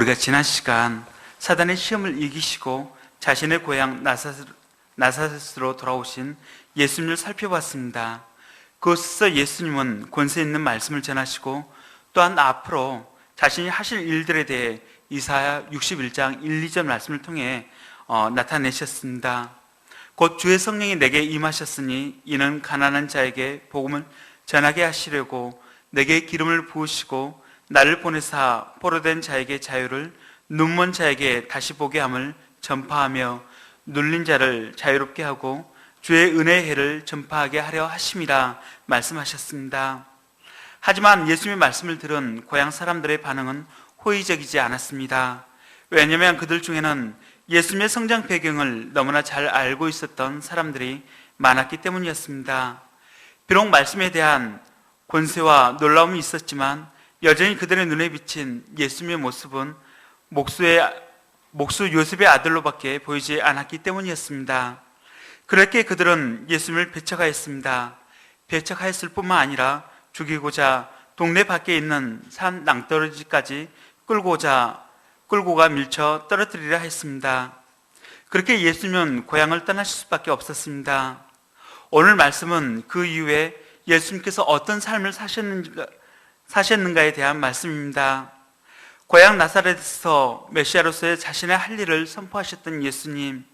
우리가 지난 시간 사단의 시험을 이기시고 자신의 고향 나사렛으로 돌아오신 예수님을 살펴봤습니다. 그곳에서 예수님은 권세 있는 말씀을 전하시고 또한 앞으로 자신이 하실 일들에 대해 이사야 61장 1, 2절 말씀을 통해 나타내셨습니다. 곧 주의 성령이 내게 임하셨으니 이는 가난한 자에게 복음을 전하게 하시려고 내게 기름을 부으시고 나를 보내사 포로된 자에게 자유를, 눈먼 자에게 다시 보게 함을 전파하며 눌린 자를 자유롭게 하고 주의 은혜의 해를 전파하게 하려 하심이라 말씀하셨습니다. 하지만 예수님의 말씀을 들은 고향 사람들의 반응은 호의적이지 않았습니다. 왜냐하면 그들 중에는 예수님의 성장 배경을 너무나 잘 알고 있었던 사람들이 많았기 때문이었습니다. 비록 말씀에 대한 권세와 놀라움이 있었지만 여전히 그들의 눈에 비친 예수님의 모습은 목수 요셉의 아들로밖에 보이지 않았기 때문이었습니다. 그렇게 그들은 예수님을 배척하였습니다. 배척하였을 뿐만 아니라 죽이고자 동네 밖에 있는 산 낭떠러지까지 끌고가 밀쳐 떨어뜨리려 했습니다. 그렇게 예수님은 고향을 떠나실 수밖에 없었습니다. 오늘 말씀은 그 이후에 예수님께서 어떤 삶을 사셨는가에 대한 말씀입니다. 고향 나사렛에서 메시아로서의 자신의 할 일을 선포하셨던 예수님,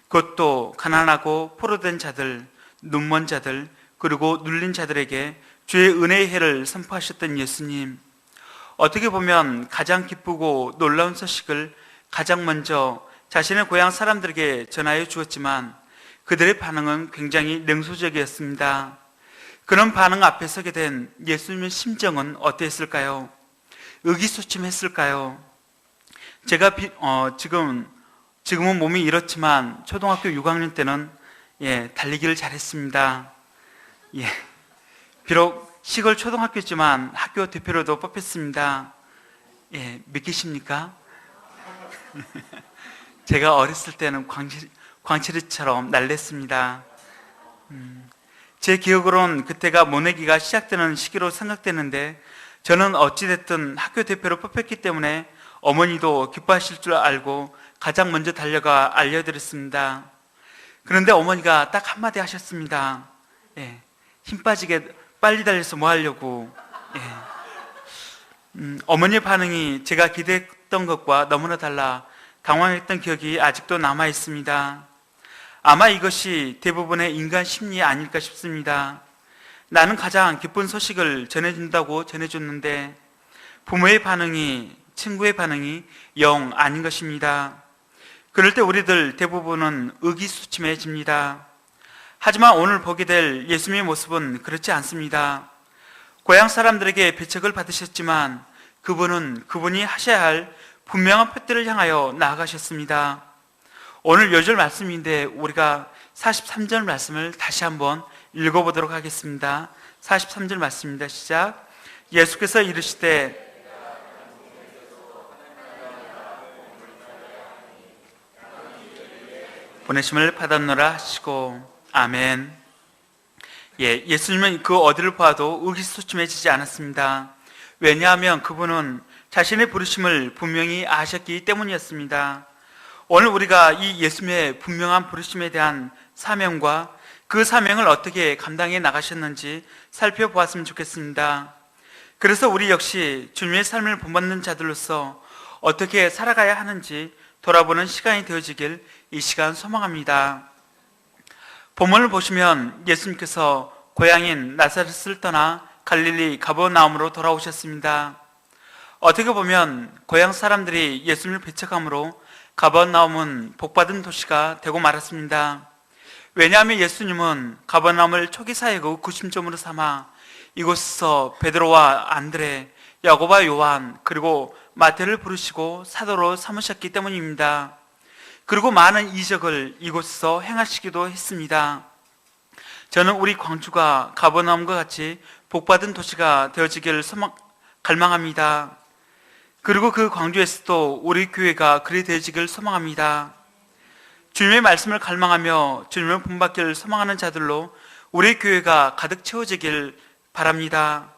그것도 가난하고 포로된 자들, 눈먼 자들, 그리고 눌린 자들에게 주의 은혜의 해를 선포하셨던 예수님, 어떻게 보면 가장 기쁘고 놀라운 소식을 가장 먼저 자신의 고향 사람들에게 전하여 주었지만 그들의 반응은 굉장히 냉소적이었습니다. 그런 반응 앞에 서게 된 예수님의 심정은 어땠을까요? 의기소침했을까요? 제가 지금은 몸이 이렇지만 초등학교 6학년 때는 달리기를 잘했습니다. 비록 시골 초등학교지만 학교 대표로도 뽑혔습니다. 믿기십니까? 제가 어렸을 때는 광치리처럼 날랬습니다. 제 기억으로는 그때가 모내기가 시작되는 시기로 생각되는데 저는 어찌됐든 학교 대표로 뽑혔기 때문에 어머니도 기뻐하실 줄 알고 가장 먼저 달려가 알려드렸습니다. 그런데 어머니가 딱 한마디 하셨습니다. 힘 빠지게 빨리 달려서 뭐 하려고. 어머니의 반응이 제가 기대했던 것과 너무나 달라 당황했던 기억이 아직도 남아 있습니다. 아마 이것이 대부분의 인간 심리 아닐까 싶습니다. 나는 가장 기쁜 소식을 전해준다고 전해줬는데 부모의 반응이, 친구의 반응이 영 아닌 것입니다. 그럴 때 우리들 대부분은 의기소침해집니다. 하지만 오늘 보게 될 예수님의 모습은 그렇지 않습니다. 고향 사람들에게 배척을 받으셨지만 그분이 하셔야 할 분명한 표대를 향하여 나아가셨습니다. 오늘 요절 말씀인데 우리가 43절 말씀을 다시 한번 읽어보도록 하겠습니다. 43절 말씀입니다. 시작. 예수께서 이르시되 보내심을 받았노라 하시고 아멘. 예수님은 그 어디를 봐도 의기소침해지지 않았습니다. 왜냐하면 그분은 자신의 부르심을 분명히 아셨기 때문이었습니다. 오늘 우리가 이 예수님의 분명한 부르심에 대한 사명과 그 사명을 어떻게 감당해 나가셨는지 살펴보았으면 좋겠습니다. 그래서 우리 역시 주님의 삶을 본받는 자들로서 어떻게 살아가야 하는지 돌아보는 시간이 되어지길 이 시간 소망합니다. 본문을 보시면 예수님께서 고향인 나사렛을 떠나 갈릴리 가버나움으로 돌아오셨습니다. 어떻게 보면 고향 사람들이 예수님을 배척함으로 가버나움은 복받은 도시가 되고 말았습니다. 왜냐하면 예수님은 가버나움을 초기 사역의 구심점으로 삼아 이곳에서 베드로와 안드레, 야고보와 요한, 그리고 마태를 부르시고 사도로 삼으셨기 때문입니다. 그리고 많은 이적을 이곳에서 행하시기도 했습니다. 저는 우리 광주가 가버나움과 같이 복받은 도시가 되어지기를 갈망합니다. 그리고 그 광주에서도 우리 교회가 그리 되어지기를 소망합니다. 주님의 말씀을 갈망하며 주님을 본받기를 소망하는 자들로 우리 교회가 가득 채워지길 바랍니다.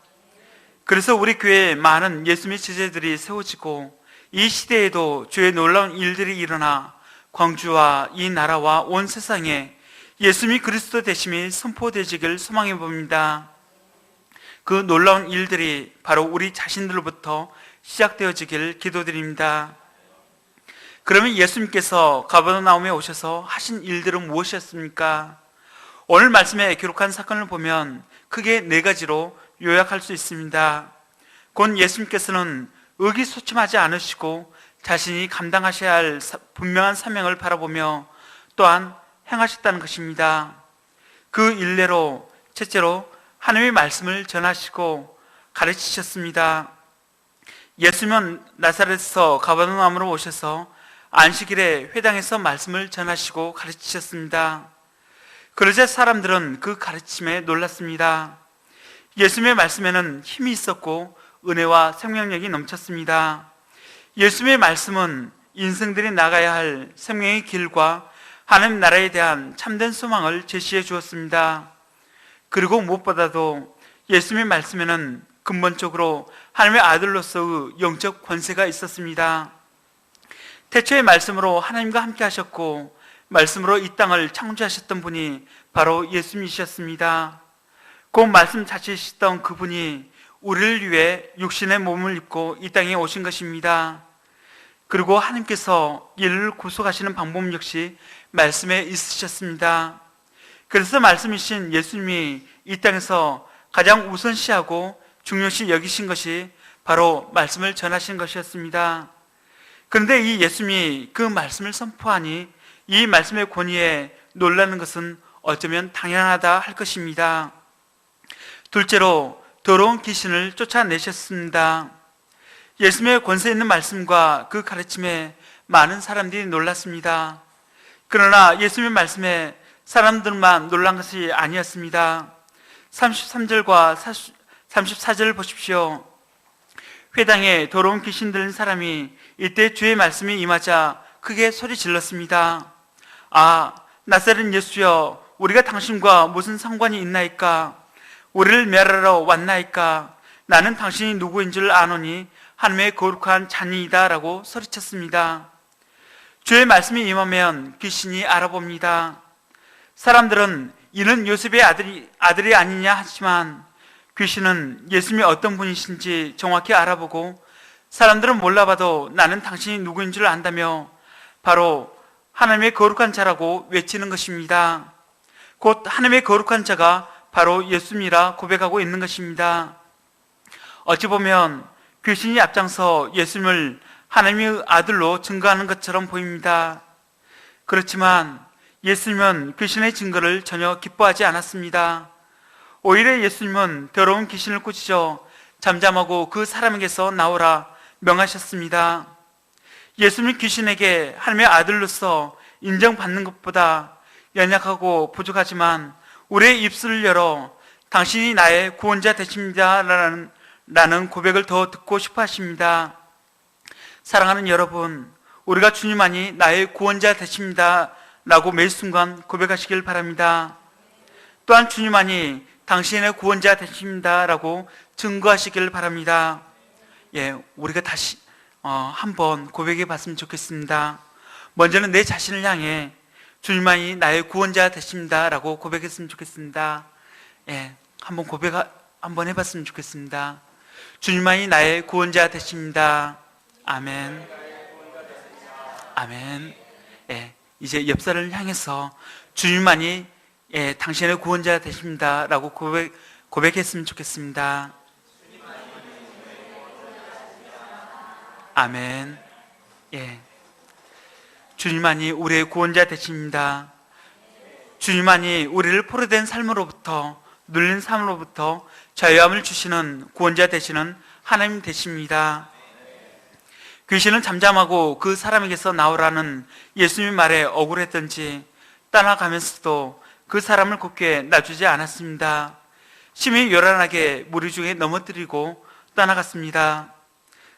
그래서 우리 교회에 많은 예수님의 제자들이 세워지고 이 시대에도 주의 놀라운 일들이 일어나 광주와 이 나라와 온 세상에 예수님이 그리스도 되심이 선포되시길 소망해 봅니다. 그 놀라운 일들이 바로 우리 자신들로부터 시작되어지길 기도드립니다. 그러면 예수님께서 가버나움에 오셔서 하신 일들은 무엇이었습니까? 오늘 말씀에 기록한 사건을 보면 크게 네 가지로 요약할 수 있습니다. 곧 예수님께서는 의기소침하지 않으시고 자신이 감당하셔야 할 분명한 사명을 바라보며 또한 행하셨다는 것입니다. 그 일례로 첫째로 하나님의 말씀을 전하시고 가르치셨습니다. 예수님은 나사렛에서 가버나움으로 오셔서 안식일에 회당에서 말씀을 전하시고 가르치셨습니다. 그러자 사람들은 그 가르침에 놀랐습니다. 예수님의 말씀에는 힘이 있었고 은혜와 생명력이 넘쳤습니다. 예수님의 말씀은 인생들이 나가야 할 생명의 길과 하나님 나라에 대한 참된 소망을 제시해 주었습니다. 그리고 무엇보다도 예수님의 말씀에는 근본적으로 하나님의 아들로서의 영적 권세가 있었습니다. 태초의 말씀으로 하나님과 함께 하셨고 말씀으로 이 땅을 창조하셨던 분이 바로 예수님이셨습니다. 그 말씀 자체이셨던 그분이 우리를 위해 육신의 몸을 입고 이 땅에 오신 것입니다. 그리고 하나님께서 인류를 구속하시는 방법 역시 말씀에 있으셨습니다. 그래서 말씀이신 예수님이 이 땅에서 가장 우선시하고 중요시 여기신 것이 바로 말씀을 전하신 것이었습니다. 그런데 이 예수님이 그 말씀을 선포하니 이 말씀의 권위에 놀라는 것은 어쩌면 당연하다 할 것입니다. 둘째로 더러운 귀신을 쫓아내셨습니다. 예수님의 권세 있는 말씀과 그 가르침에 많은 사람들이 놀랐습니다. 그러나 예수님의 말씀에 사람들만 놀란 것이 아니었습니다. 33절과 34절을 보십시오. 회당에 더러운 귀신 들린 사람이 이때 주의 말씀이 임하자 크게 소리 질렀습니다. 아, 나사렛 예수여, 우리가 당신과 무슨 상관이 있나이까? 우리를 멸하러 왔나이까? 나는 당신이 누구인 줄 아노니 하나님의 거룩한 자녀이다 라고 소리쳤습니다. 주의 말씀이 임하면 귀신이 알아봅니다. 사람들은 이는 요셉의 아들이 아니냐 하지만 귀신은 예수님이 어떤 분이신지 정확히 알아보고 사람들은 몰라봐도 나는 당신이 누구인 줄 안다며 바로 하나님의 거룩한 자라고 외치는 것입니다. 곧 하나님의 거룩한 자가 바로 예수님이라 고백하고 있는 것입니다. 어찌 보면 귀신이 앞장서 예수님을 하나님의 아들로 증거하는 것처럼 보입니다. 그렇지만 예수님은 귀신의 증거를 전혀 기뻐하지 않았습니다. 오히려 예수님은 더러운 귀신을 꾸짖어 잠잠하고 그 사람에게서 나오라 명하셨습니다. 예수님 귀신에게 하나님의 아들로서 인정받는 것보다 연약하고 부족하지만 우리의 입술을 열어 당신이 나의 구원자 되십니다 라는 고백을 더 듣고 싶어 하십니다. 사랑하는 여러분, 우리가 주님만이 나의 구원자 되십니다 라고 매 순간 고백하시길 바랍니다. 또한 주님만이 당신의 구원자 되십니다 라고 증거하시길 바랍니다. 우리가 다시 한번 고백해 봤으면 좋겠습니다. 먼저는 내 자신을 향해 주님만이 나의 구원자 되십니다 라고 고백했으면 좋겠습니다. 한번 한번 해봤으면 좋겠습니다. 주님만이 나의 구원자 되십니다. 아멘. 아멘. 이제 옆사람을 향해서 주님만이 당신의 구원자 되십니다 라고 고백했으면 좋겠습니다. 아멘. 주님만이 우리의 구원자 되십니다. 주님만이 우리를 포로된 삶으로부터, 눌린 삶으로부터 자유함을 주시는 구원자 되시는 하나님 되십니다. 귀신은 잠잠하고 그 사람에게서 나오라는 예수님의 말에 억울했던지 떠나가면서도 그 사람을 굳게 놔주지 않았습니다. 심히 요란하게 무리 중에 넘어뜨리고 떠나갔습니다.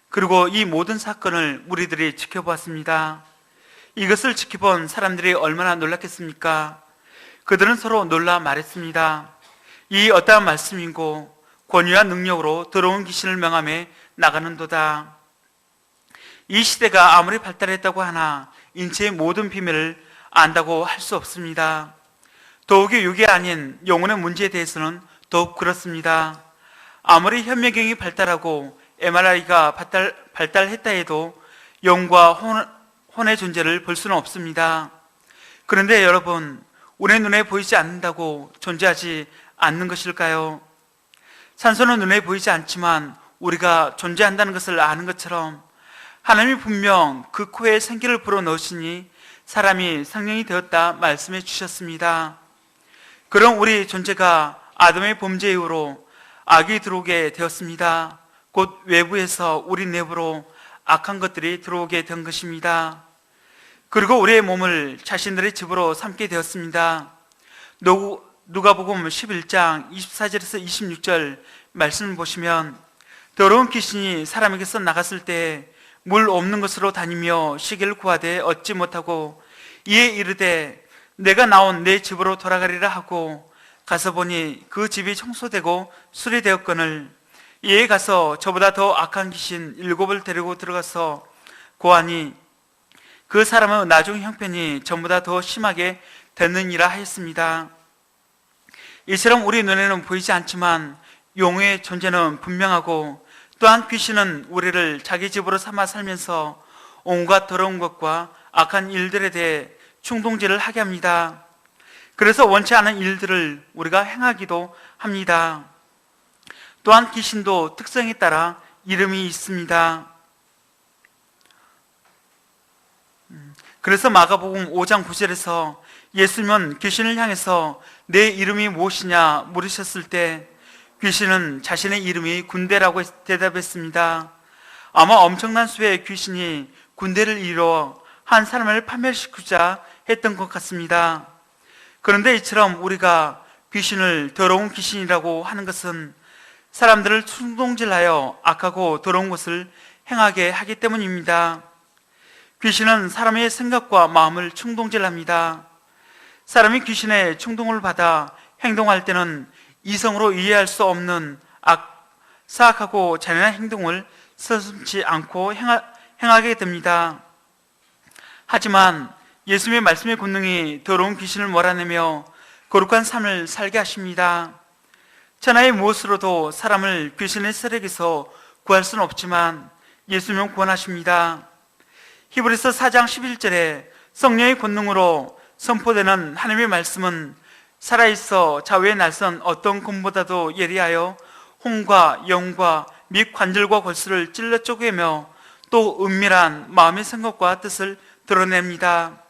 그리고 이 모든 사건을 무리들이 지켜보았습니다. 이것을 지켜본 사람들이 얼마나 놀랐겠습니까? 그들은 서로 놀라 말했습니다. 이 어떠한 말씀이고 권위와 능력으로 더러운 귀신을 명함에 나가는도다. 이 시대가 아무리 발달했다고 하나 인체의 모든 비밀을 안다고 할 수 없습니다. 더욱이 육이 아닌 영혼의 문제에 대해서는 더욱 그렇습니다. 아무리 현미경이 발달하고 MRI가 발달했다 해도 영과 혼의 존재를 볼 수는 없습니다. 그런데 여러분, 우리 눈에 보이지 않는다고 존재하지 않는 것일까요? 산소는 눈에 보이지 않지만 우리가 존재한다는 것을 아는 것처럼 하나님이 분명 그 코에 생기를 불어넣으시니 사람이 성령이 되었다 말씀해 주셨습니다. 그럼 우리 존재가 아담의 범죄 이후로 악이 들어오게 되었습니다. 곧 외부에서 우리 내부로 악한 것들이 들어오게 된 것입니다. 그리고 우리의 몸을 자신들의 집으로 삼게 되었습니다. 누가복음 11장 24절에서 26절 말씀을 보시면 더러운 귀신이 사람에게서 나갔을 때 물 없는 곳으로 다니며 시기를 구하되 얻지 못하고 이에 이르되 내가 나온 내 집으로 돌아가리라 하고 가서 보니 그 집이 청소되고 수리되었거늘 이에 가서 저보다 더 악한 귀신 7을 데리고 들어가서 고하니 그 사람의 나중 형편이 전보다 더 심하게 됐느니라 하였습니다. 이처럼 우리 눈에는 보이지 않지만 영의 존재는 분명하고 또한 귀신은 우리를 자기 집으로 삼아 살면서 온갖 더러운 것과 악한 일들에 대해 충동질을 하게 합니다. 그래서 원치 않은 일들을 우리가 행하기도 합니다. 또한 귀신도 특성에 따라 이름이 있습니다. 그래서 마가복음 5장 9절에서 예수님은 귀신을 향해서 내 이름이 무엇이냐 물으셨을 때 귀신은 자신의 이름이 군대라고 대답했습니다. 아마 엄청난 수의 귀신이 군대를 이루어 한 사람을 파멸시키자 했던 것 같습니다. 그런데 이처럼 우리가 귀신을 더러운 귀신이라고 하는 것은 사람들을 충동질하여 악하고 더러운 것을 행하게 하기 때문입니다. 귀신은 사람의 생각과 마음을 충동질합니다. 사람이 귀신의 충동을 받아 행동할 때는 이성으로 이해할 수 없는 사악하고 잔인한 행동을 서슴지 않고 행하게 됩니다. 하지만 예수님의 말씀의 권능이 더러운 귀신을 몰아내며 거룩한 삶을 살게 하십니다. 천하의 무엇으로도 사람을 귀신의 세력에서 구할 수는 없지만 예수님은 구원하십니다. 히브리서 4장 11절에 성령의 권능으로 선포되는 하나님의 말씀은 살아있어 좌우에 날선 어떤 검보다도 예리하여 혼과 영과 및 관절과 골수를 찔러 쪼개며 또 은밀한 마음의 생각과 뜻을 드러냅니다.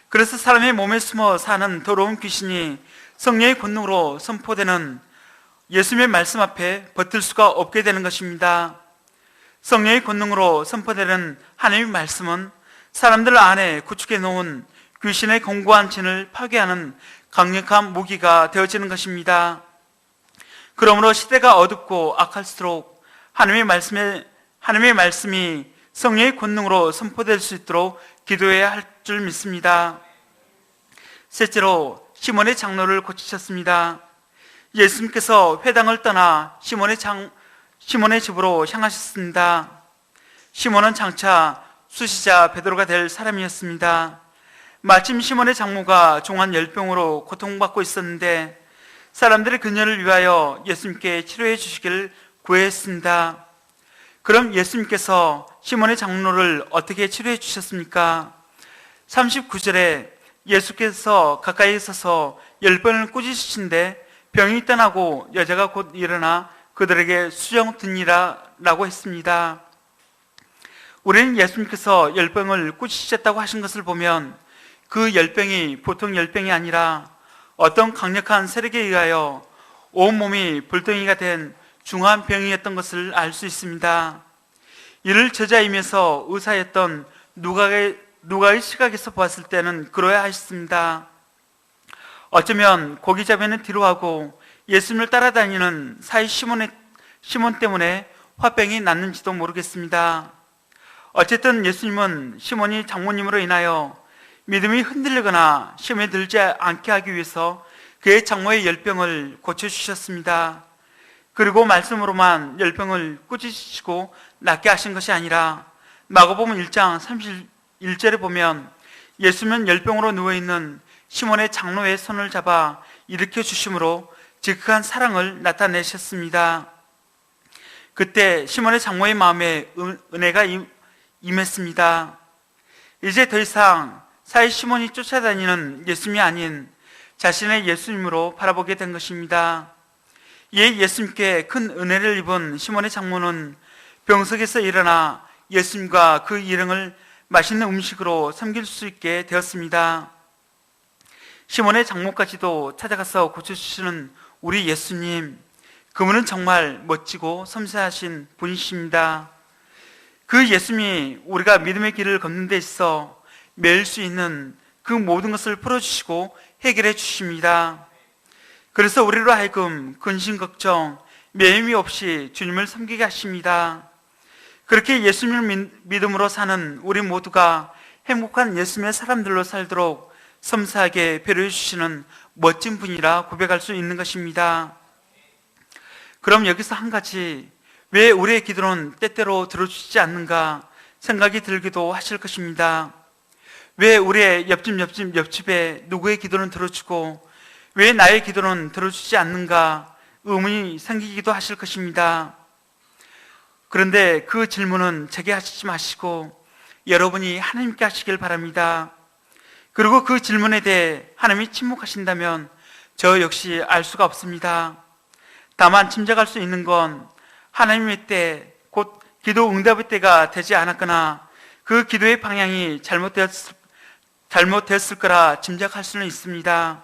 그래서 사람의 몸에 숨어 사는 더러운 귀신이 성령의 권능으로 선포되는 예수님의 말씀 앞에 버틸 수가 없게 되는 것입니다. 성령의 권능으로 선포되는 하나님의 말씀은 사람들 안에 구축해 놓은 귀신의 공고한 진을 파괴하는 강력한 무기가 되어지는 것입니다. 그러므로 시대가 어둡고 악할수록 하나님의 말씀이 성령의 권능으로 선포될 수 있도록 기도해야 할 줄 믿습니다. 셋째로 시몬의 장로를 고치셨습니다. 예수님께서 회당을 떠나 시몬의 집으로 향하셨습니다. 시몬은 장차 수시자 베드로가 될 사람이었습니다. 마침 시몬의 장모가 종한 열병으로 고통받고 있었는데 사람들이 그녀를 위하여 예수님께 치료해 주시기를 구했습니다. 그럼 예수님께서 시몬의 장로를 어떻게 치료해 주셨습니까? 39절에 예수께서 가까이 서서 10번을 꾸짖으신데 병이 떠나고 여자가 곧 일어나 그들에게 수정되니라 라고 했습니다. 우리는 예수님께서 10병을 꾸짖으셨다고 하신 것을 보면 그 10병이 보통 10병이 아니라 어떤 강력한 세력에 의하여 온몸이 불덩이가 된 중한 병이었던 것을 알 수 있습니다. 이를 제자이면서 의사였던 누가의 시각에서 보았을 때는 그러야 했습니다. 어쩌면 고기잡이는 뒤로하고 예수님을 따라다니는 사이 시몬 때문에 화병이 났는지도 모르겠습니다. 어쨌든 예수님은 시몬이 장모님으로 인하여 믿음이 흔들리거나 시험에 들지 않게 하기 위해서 그의 장모의 열병을 고쳐주셨습니다. 그리고 말씀으로만 열병을 꾸짖으시고 낫게 하신 것이 아니라 마가복음 1장 31절에 보면 예수님은 열병으로 누워있는 시몬의 장로의 손을 잡아 일으켜 주심으로 즉각한 사랑을 나타내셨습니다. 그때 시몬의 장모의 마음에 은혜가 임했습니다. 이제 더 이상 사이 시몬이 쫓아다니는 예수님이 아닌 자신의 예수님으로 바라보게 된 것입니다. 이에 예수님께 큰 은혜를 입은 시몬의 장모는 병석에서 일어나 예수님과 그 일행을 맛있는 음식으로 섬길 수 있게 되었습니다. 시몬의 장모까지도 찾아가서 고쳐주시는 우리 예수님, 그분은 정말 멋지고 섬세하신 분이십니다. 그 예수님이 우리가 믿음의 길을 걷는 데 있어 매일 수 있는 그 모든 것을 풀어주시고 해결해 주십니다. 그래서 우리로 하여금 근심 걱정, 매임이 없이 주님을 섬기게 하십니다. 그렇게 예수님을 믿음으로 사는 우리 모두가 행복한 예수님의 사람들로 살도록 섬세하게 배려해 주시는 멋진 분이라 고백할 수 있는 것입니다. 그럼 여기서 한 가지, 왜 우리의 기도는 때때로 들어주지 않는가 생각이 들기도 하실 것입니다. 왜 우리의 옆집에 누구의 기도는 들어주고 왜 나의 기도는 들어주지 않는가 의문이 생기기도 하실 것입니다. 그런데 그 질문은 제게 하시지 마시고 여러분이 하나님께 하시길 바랍니다. 그리고 그 질문에 대해 하나님이 침묵하신다면 저 역시 알 수가 없습니다. 다만 짐작할 수 있는 건 하나님의 때, 곧 기도 응답의 때가 되지 않았거나 그 기도의 방향이 잘못되었을 거라 짐작할 수는 있습니다.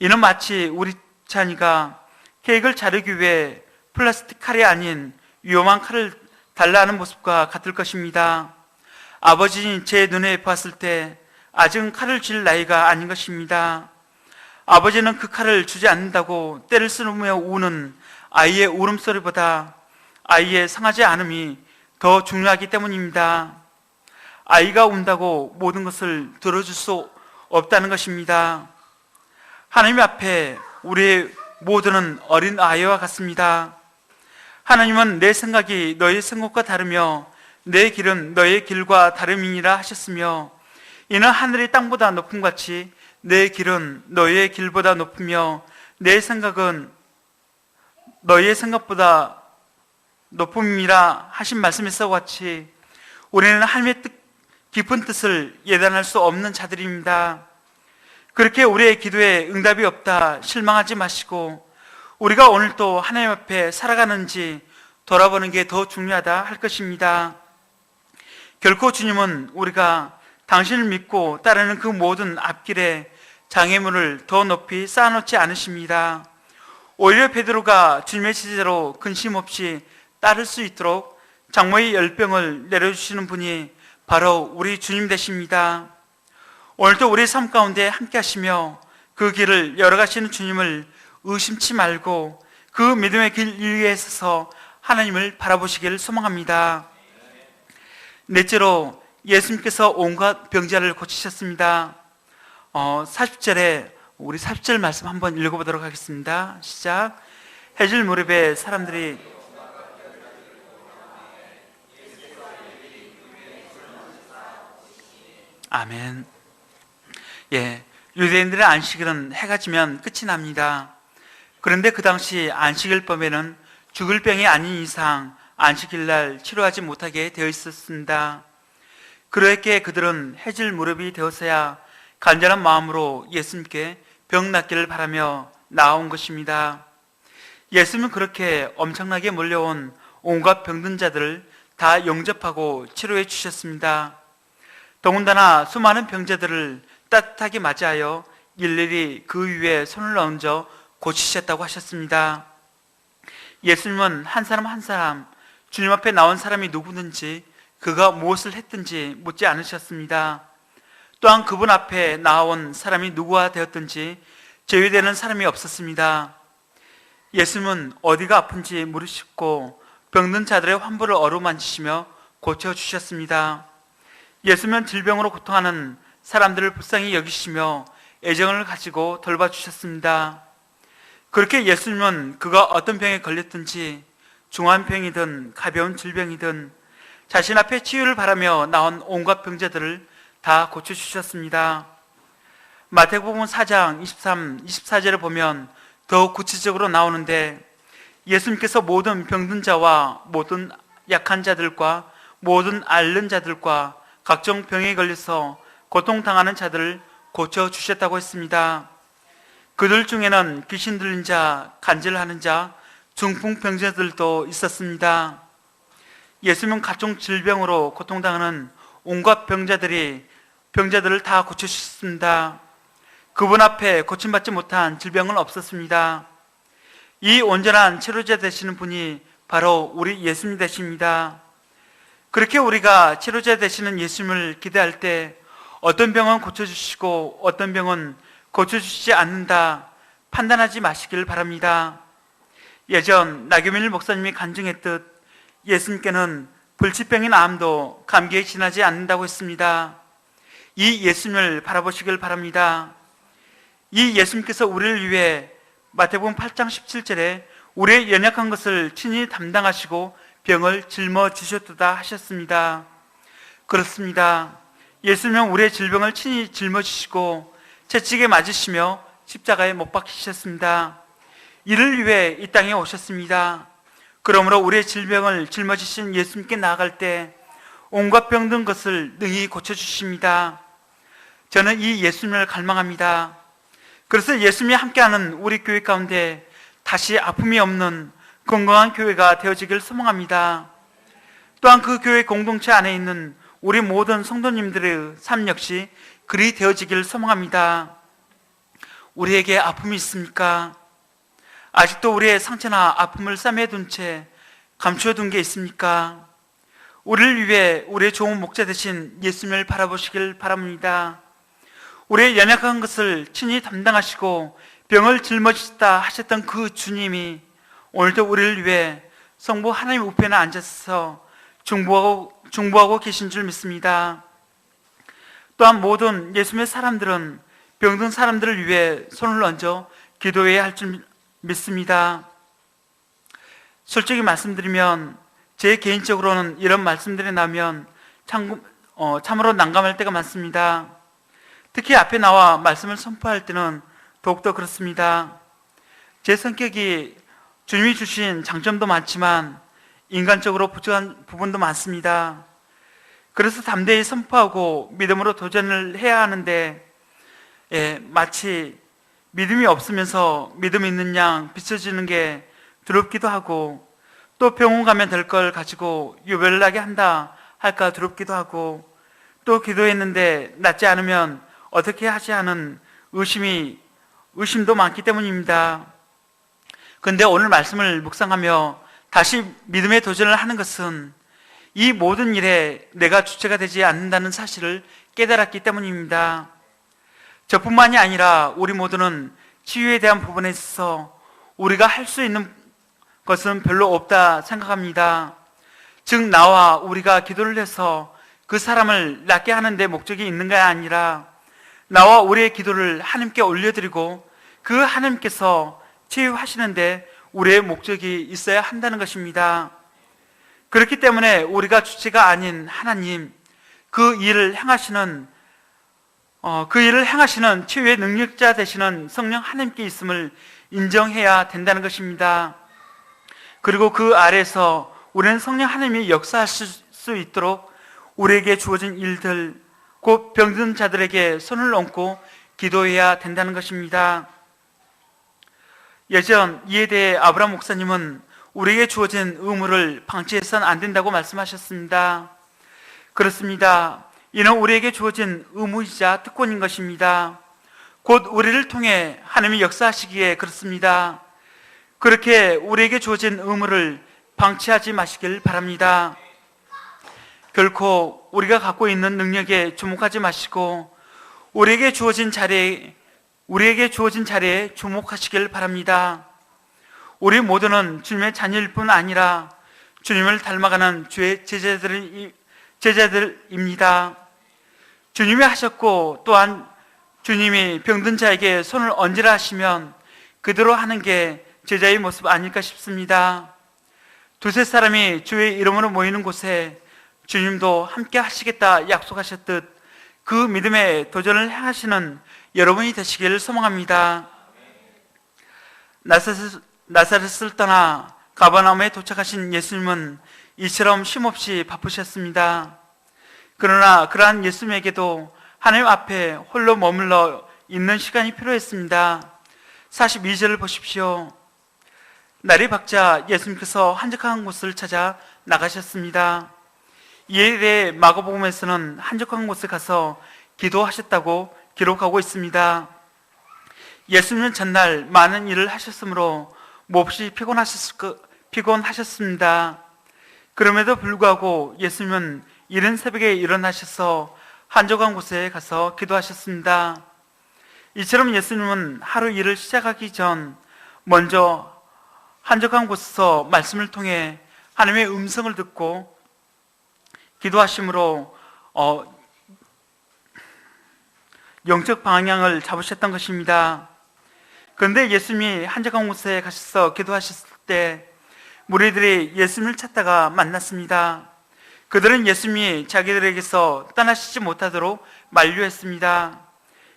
이는 마치 우리 찬이가 케이크를 자르기 위해 플라스틱 칼이 아닌 위험한 칼을 달라 하는 모습과 같을 것입니다. 아버지는 제 눈에 봤을 때 아직은 칼을 쥘 나이가 아닌 것입니다. 아버지는 그 칼을 주지 않는다고 때를 쓰며 우는 아이의 울음소리보다 아이의 상하지 않음이 더 중요하기 때문입니다. 아이가 운다고 모든 것을 들어줄 수 없다는 것입니다. 하나님 앞에 우리의 모두는 어린 아이와 같습니다. 하나님은 내 생각이 너의 생각과 다르며 내 길은 너의 길과 다름이니라 하셨으며 이는 하늘이 땅보다 높음 같이 내 길은 너의 길보다 높으며 내 생각은 너의 생각보다 높음이라 하신 말씀에서 같이 우리는 하나님의 깊은 뜻을 예단할 수 없는 자들입니다. 그렇게 우리의 기도에 응답이 없다 실망하지 마시고 우리가 오늘 또 하나님 앞에 살아가는지 돌아보는 게 더 중요하다 할 것입니다. 결코 주님은 우리가 당신을 믿고 따르는 그 모든 앞길에 장애물을 더 높이 쌓아놓지 않으십니다. 오히려 베드로가 주님의 제자로 근심 없이 따를 수 있도록 장모의 열병을 내려주시는 분이 바로 우리 주님 되십니다. 오늘도 우리 삶 가운데 함께 하시며 그 길을 열어가시는 주님을 의심치 말고 그 믿음의 길 위에 서서 하나님을 바라보시기를 소망합니다. 넷째로 예수님께서 온갖 병자를 고치셨습니다. 40절에 우리 40절 말씀 한번 읽어보도록 하겠습니다. 시작. 해질 무렵에 사람들이 아멘. 예, 유대인들의 안식일은 해가 지면 끝이 납니다. 그런데 그 당시 안식일법에는 죽을 병이 아닌 이상 안식일날 치료하지 못하게 되어 있었습니다. 그러했기에 그들은 해질 무렵이 되어서야 간절한 마음으로 예수님께 병 낫기를 바라며 나아온 것입니다. 예수님은 그렇게 엄청나게 몰려온 온갖 병든 자들을 다 영접하고 치료해 주셨습니다. 더군다나 수많은 병자들을 따뜻하게 맞이하여 일일이 그 위에 손을 얹어 고치셨다고 하셨습니다. 예수님은 한 사람 한 사람 주님 앞에 나온 사람이 누구든지 그가 무엇을 했든지 묻지 않으셨습니다. 또한 그분 앞에 나온 사람이 누구가 되었든지 제외되는 사람이 없었습니다. 예수님은 어디가 아픈지 물으시고 병든 자들의 환부를 어루만지시며 고쳐주셨습니다. 예수님은 질병으로 고통하는 사람들을 불쌍히 여기시며 애정을 가지고 돌봐주셨습니다. 그렇게 예수님은 그가 어떤 병에 걸렸든지 중한 병이든 가벼운 질병이든 자신 앞에 치유를 바라며 나온 온갖 병자들을 다 고쳐주셨습니다. 마태복음 4장 23, 24절을 보면 더 구체적으로 나오는데 예수님께서 모든 병든 자와 모든 약한 자들과 모든 앓는 자들과 각종 병에 걸려서 고통당하는 자들을 고쳐주셨다고 했습니다. 그들 중에는 귀신 들린 자, 간질하는 자, 중풍병자들도 있었습니다. 예수님은 각종 질병으로 고통당하는 온갖 병자들을 다 고쳐주셨습니다. 그분 앞에 고침받지 못한 질병은 없었습니다. 이 온전한 치료자 되시는 분이 바로 우리 예수님 되십니다. 그렇게 우리가 치료자 되시는 예수님을 기대할 때 어떤 병은 고쳐주시고 어떤 병은 고쳐주시지 않는다 판단하지 마시길 바랍니다. 예전 나경일 목사님이 간증했듯 예수님께는 불치병인 암도 감기에 지나지 않는다고 했습니다. 이 예수님을 바라보시길 바랍니다. 이 예수님께서 우리를 위해 마태복음 8장 17절에 우리의 연약한 것을 친히 담당하시고 병을 짊어지셨도다 하셨습니다. 그렇습니다. 예수님은 우리의 질병을 친히 짊어지시고 채찍에 맞으시며 십자가에 못 박히셨습니다. 이를 위해 이 땅에 오셨습니다. 그러므로 우리의 질병을 짊어지신 예수님께 나아갈 때 온갖 병든 것을 능히 고쳐주십니다. 저는 이 예수님을 갈망합니다. 그래서 예수님이 함께하는 우리 교회 가운데 다시 아픔이 없는 건강한 교회가 되어지길 소망합니다. 또한 그 교회 공동체 안에 있는 우리 모든 성도님들의 삶 역시 그리 되어지길 소망합니다. 우리에게 아픔이 있습니까? 아직도 우리의 상처나 아픔을 싸매둔 채 감추어둔 게 있습니까? 우리를 위해 우리의 좋은 목자 되신 예수님을 바라보시길 바랍니다. 우리의 연약한 것을 친히 담당하시고 병을 짊어지시다 하셨던 그 주님이 오늘도 우리를 위해 성부 하나님 우편에 앉아서 중보하고 계신 줄 믿습니다. 또한 모든 예수님의 사람들은 병든 사람들을 위해 손을 얹어 기도해야 할 줄 믿습니다. 솔직히 말씀드리면 제 개인적으로는 이런 말씀들이 나면 참으로 난감할 때가 많습니다. 특히 앞에 나와 말씀을 선포할 때는 더욱더 그렇습니다. 제 성격이 주님이 주신 장점도 많지만 인간적으로 부족한 부분도 많습니다. 그래서 담대히 선포하고 믿음으로 도전을 해야 하는데 마치 믿음이 없으면서 믿음 있는 양 비춰지는 게 두렵기도 하고 또 병원 가면 될 걸 가지고 유별나게 한다 할까 두렵기도 하고 또 기도했는데 낫지 않으면 어떻게 하지 하는 의심도 많기 때문입니다. 그런데 오늘 말씀을 묵상하며 다시 믿음의 도전을 하는 것은 이 모든 일에 내가 주체가 되지 않는다는 사실을 깨달았기 때문입니다. 저뿐만이 아니라 우리 모두는 치유에 대한 부분에 있어서 우리가 할 수 있는 것은 별로 없다 생각합니다. 즉 나와 우리가 기도를 해서 그 사람을 낫게 하는 데 목적이 있는 게 아니라 나와 우리의 기도를 하나님께 올려드리고 그 하나님께서 치유하시는데 우리의 목적이 있어야 한다는 것입니다. 그렇기 때문에 우리가 주체가 아닌 하나님, 그 일을 행하시는 치유의 능력자 되시는 성령 하나님께 있음을 인정해야 된다는 것입니다. 그리고 그 아래에서 우리는 성령 하나님이 역사하실 수 있도록 우리에게 주어진 일들, 곧 병든 자들에게 손을 얹고 기도해야 된다는 것입니다. 예전 이에 대해 아브라함 목사님은 우리에게 주어진 의무를 방치해서는 안 된다고 말씀하셨습니다. 그렇습니다. 이는 우리에게 주어진 의무이자 특권인 것입니다. 곧 우리를 통해 하나님이 역사하시기에 그렇습니다. 그렇게 우리에게 주어진 의무를 방치하지 마시길 바랍니다. 결코 우리가 갖고 있는 능력에 주목하지 마시고 우리에게 주어진 자리에 주목하시길 바랍니다. 우리 모두는 주님의 자녀일 뿐 아니라 주님을 닮아가는 주의 제자들입니다. 주님이 하셨고 또한 주님이 병든 자에게 손을 얹으라 하시면 그대로 하는 게 제자의 모습 아닐까 싶습니다. 두세 사람이 주의 이름으로 모이는 곳에 주님도 함께 하시겠다 약속하셨듯 그 믿음의 도전을 행하시는 여러분이 되시길 소망합니다. 나사렛을 떠나 가버나움에 도착하신 예수님은 이처럼 쉼없이 바쁘셨습니다. 그러나 그러한 예수님에게도 하나님 앞에 홀로 머물러 있는 시간이 필요했습니다. 42절을 보십시오. 날이 밝자 예수님께서 한적한 곳을 찾아 나가셨습니다. 이에 대해 마가복음에서는 한적한 곳에 가서 기도하셨다고 기록하고 있습니다. 예수님은 전날 많은 일을 하셨으므로 몹시 피곤하셨습니다. 그럼에도 불구하고 예수님은 이른 새벽에 일어나셔서 한적한 곳에 가서 기도하셨습니다. 이처럼 예수님은 하루 일을 시작하기 전 먼저 한적한 곳에서 말씀을 통해 하나님의 음성을 듣고 기도하심으로 영적 방향을 잡으셨던 것입니다. 그런데 예수님이 한적한 곳에 가셔서 기도하셨을 때 무리들이 예수님을 찾다가 만났습니다. 그들은 예수님이 자기들에게서 떠나시지 못하도록 만류했습니다.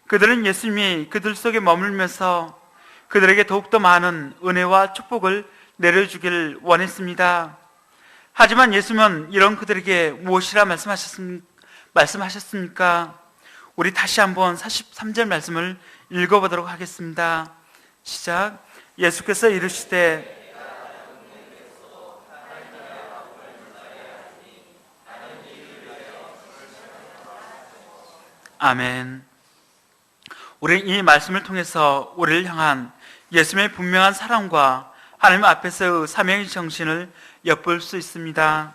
그들은 예수님이 그들 속에 머물면서 그들에게 더욱더 많은 은혜와 축복을 내려주기를 원했습니다. 하지만 예수님은 이런 그들에게 무엇이라 말씀하셨습니까? 우리 다시 한번 43절 말씀을 읽어보도록 하겠습니다. 시작. 예수께서 이르시되 아멘. 우리는 이 말씀을 통해서 우리를 향한 예수님의 분명한 사랑과 하나님 앞에서의 사명의 정신을 엿볼 수 있습니다.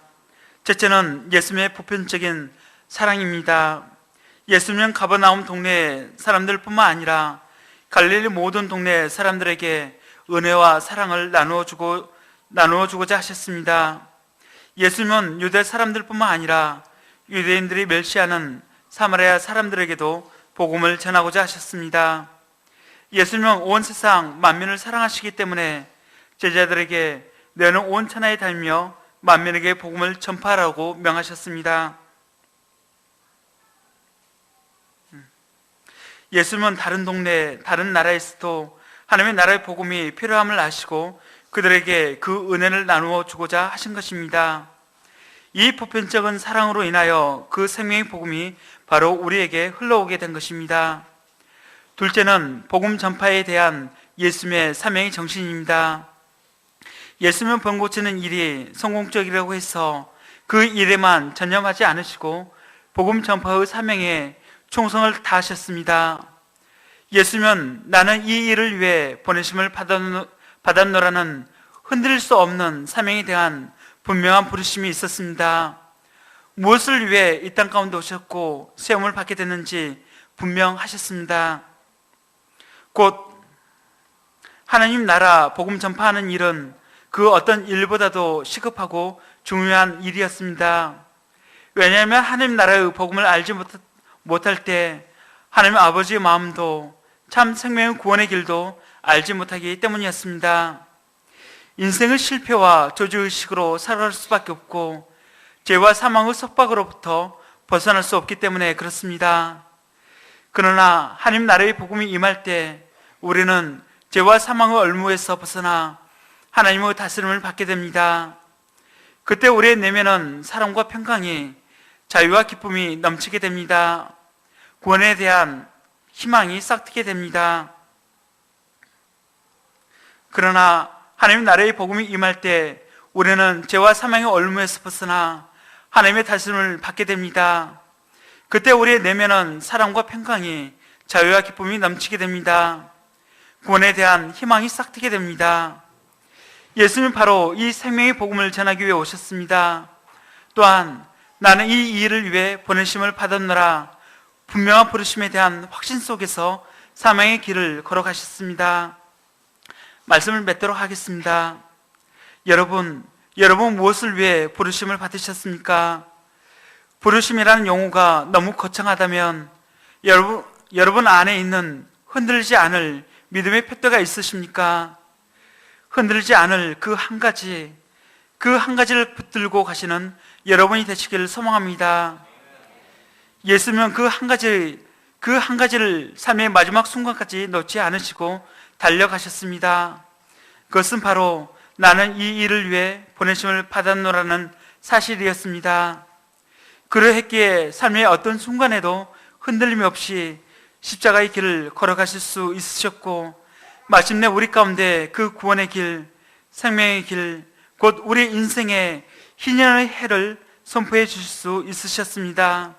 첫째는 예수님의 보편적인 사랑입니다. 예수님은 가버나움 동네 사람들뿐만 아니라 갈릴리 모든 동네 사람들에게 은혜와 사랑을 나누어주고자 하셨습니다. 예수님은 유대 사람들뿐만 아니라 유대인들이 멸시하는 사마리아 사람들에게도 복음을 전하고자 하셨습니다. 예수님은 온 세상 만민을 사랑하시기 때문에 제자들에게 너는 온 천하에 다니며 만민에게 복음을 전파하라고 명하셨습니다. 예수님은 다른 동네, 다른 나라에서도 하나님의 나라의 복음이 필요함을 아시고 그들에게 그 은혜를 나누어 주고자 하신 것입니다. 이 보편적인 사랑으로 인하여 그 생명의 복음이 바로 우리에게 흘러오게 된 것입니다. 둘째는 복음 전파에 대한 예수님의 사명의 정신입니다. 예수님은 병 고치는 일이 성공적이라고 해서 그 일에만 전념하지 않으시고 복음 전파의 사명에 충성을 다하셨습니다. 예수님은 나는 이 일을 위해 보내심을 받았노라는 흔들릴 수 없는 사명에 대한 분명한 부르심이 있었습니다. 무엇을 위해 이 땅 가운데 오셨고 시험을 받게 됐는지 분명하셨습니다. 곧 하나님 나라 복음 전파하는 일은 그 어떤 일보다도 시급하고 중요한 일이었습니다. 왜냐하면 하나님 나라의 복음을 알지 못할 때 하나님 아버지의 마음도 참 생명의 구원의 길도 알지 못하기 때문이었습니다. 인생의 실패와 저주의식으로 살아갈 수밖에 없고 죄와 사망의 속박으로부터 벗어날 수 없기 때문에 그렇습니다. 그러나 하나님 나라의 복음이 임할 때 우리는 죄와 사망의 얼무에서 벗어나 하나님의 다스림을 받게 됩니다. 그때 우리의 내면은 사랑과 평강이, 자유와 기쁨이 넘치게 됩니다. 구원에 대한 희망이 싹트게 됩니다. 그러나 하나님 나라의 복음이 임할 때 우리는 죄와 사망의 얼무에서 벗어나 하나님의 다스림을 받게 됩니다. 그때 우리의 내면은 사랑과 평강이, 자유와 기쁨이 넘치게 됩니다. 구원에 대한 희망이 싹트게 됩니다. 예수님은 바로 이 생명의 복음을 전하기 위해 오셨습니다. 또한 나는 이 일을 위해 보내심을 받았노라 분명한 부르심에 대한 확신 속에서 사명의 길을 걸어가셨습니다. 말씀을 맺도록 하겠습니다. 여러분 무엇을 위해 부르심을 받으셨습니까? 부르심이라는 용어가 너무 거창하다면 여러분 안에 있는 흔들리지 않을 믿음의 표대가 있으십니까? 흔들리지 않을 그 한 가지를 붙들고 가시는 여러분이 되시기를 소망합니다. 예수님은 그 한 가지를 삶의 마지막 순간까지 놓지 않으시고 달려가셨습니다. 그것은 바로 나는 이 일을 위해 보내심을 받았노라는 사실이었습니다. 그러했기에 삶의 어떤 순간에도 흔들림 없이 십자가의 길을 걸어가실 수 있으셨고, 마침내 우리 가운데 그 구원의 길, 생명의 길, 곧 우리 인생의 희년의 해를 선포해 주실 수 있으셨습니다.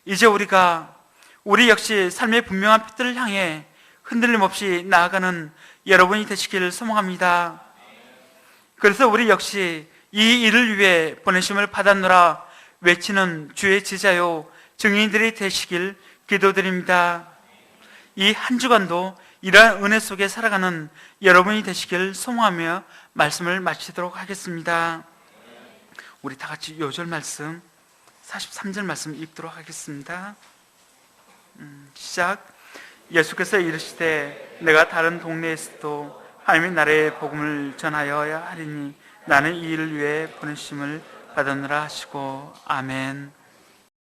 이제 우리 역시 삶의 분명한 빛들을 향해 흔들림 없이 나아가는 여러분이 되시기를 소망합니다. 그래서 우리 역시 이 일을 위해 보내심을 받았노라 외치는 주의 제자요 증인들이 되시길 기도드립니다. 이 한 주간도 이러한 은혜 속에 살아가는 여러분이 되시길 소망하며 말씀을 마치도록 하겠습니다. 우리 다 같이 요절 말씀 43절 말씀 읽도록 하겠습니다. 시작. 예수께서 이르시되 내가 다른 동네에서도 하나님의 나라의 복음을 전하여야 하리니 나는 이 일을 위해 보내심을 받았노라 하시고. 아멘.